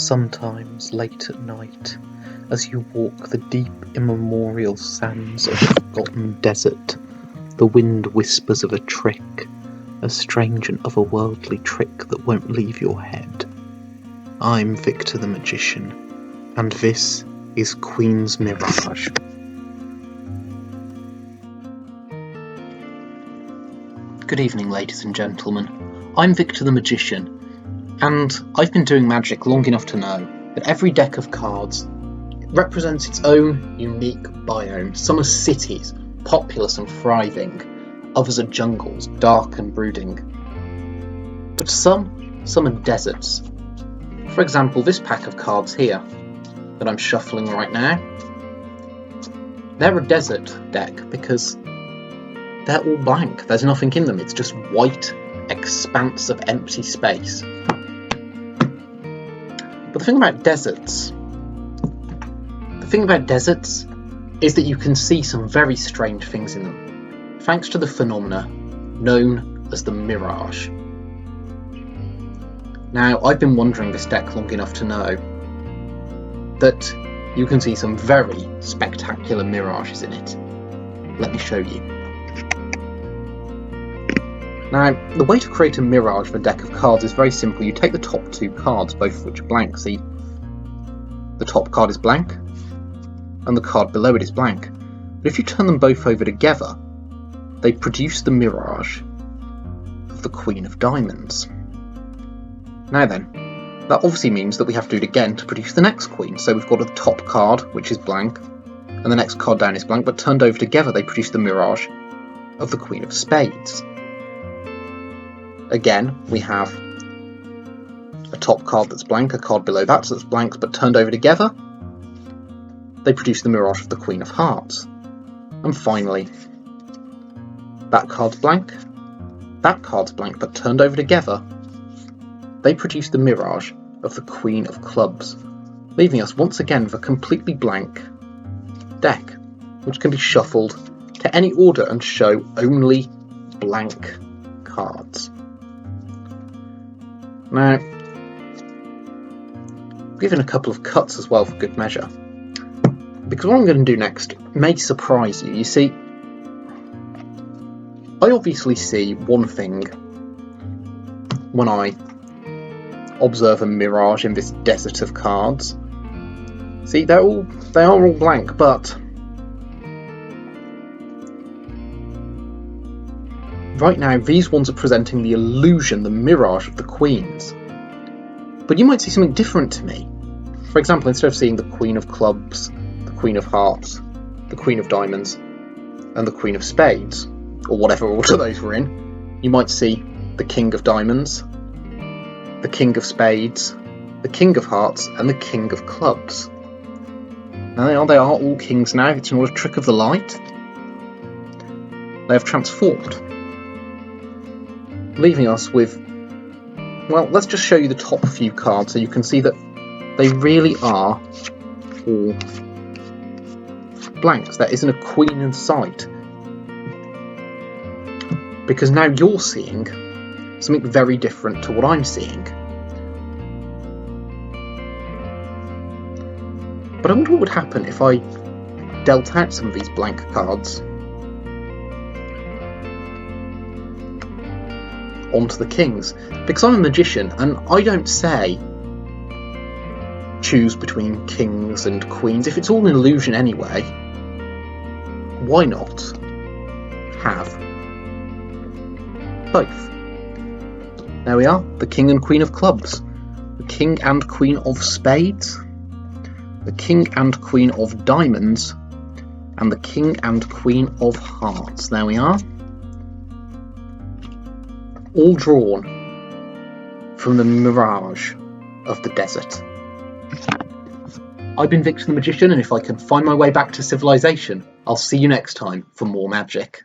Sometimes late at night, as you walk the deep immemorial sands of a forgotten desert, the wind whispers of a trick, a strange and otherworldly trick that won't leave your head. I'm Victor the Magician, and this is Queen's Mirage. Good evening, ladies and gentlemen. I'm Victor the Magician, and I've been doing magic long enough to know that every deck of cards represents its own unique biome. Some are cities, populous and thriving. Others are jungles, dark and brooding. But some are deserts. For example, this pack of cards here that I'm shuffling right now, they're a desert deck because they're all blank. There's nothing in them. It's just white expanse of empty space. But the thing about deserts is that you can see some very strange things in them, thanks to the phenomena known as the Mirage. Now, I've been wandering this deck long enough to know that you can see some very spectacular mirages in it. Let me show you. Now, the way to create a mirage for a deck of cards is very simple. You take the top two cards, both of which are blank. See, the top card is blank, and the card below it is blank. But if you turn them both over together, they produce the mirage of the Queen of Diamonds. Now then, that obviously means that we have to do it again to produce the next queen. So we've got a top card, which is blank, and the next card down is blank, but turned over together they produce the mirage of the Queen of Spades. Again, we have a top card that's blank, a card below that that's blank, but turned over together, they produce the mirage of the Queen of Hearts. And finally, that card's blank, but turned over together, they produce the mirage of the Queen of Clubs, leaving us once again with a completely blank deck, which can be shuffled to any order and show only blank cards. Now, I've given a couple of cuts as well for good measure, because what I'm going to do next may surprise you. You see, I obviously see one thing when I observe a mirage in this desert of cards. See, they are all blank, but right now, these ones are presenting the illusion, the mirage of the queens. But you might see something different to me. For example, instead of seeing the Queen of Clubs, the Queen of Hearts, the Queen of Diamonds, and the Queen of Spades, or whatever order those were in, you might see the King of Diamonds, the King of Spades, the King of Hearts, and the King of Clubs. Now, they are all kings now. It's not a trick of the light. They have transformed, leaving us with, well, let's just show you the top few cards so you can see that they really are all blanks. There isn't a queen in sight, because now you're seeing something very different to what I'm seeing. But I wonder what would happen if I dealt out some of these blank cards onto the kings, because I'm a magician and I don't say choose between kings and queens. If it's all an illusion anyway, why not have both? There we are, the King and Queen of Clubs, the King and Queen of Spades, the King and Queen of Diamonds, and the King and Queen of Hearts. There we are, all drawn from the mirage of the desert. I've been Victor the Magician, and if I can find my way back to civilization, I'll see you next time for more magic.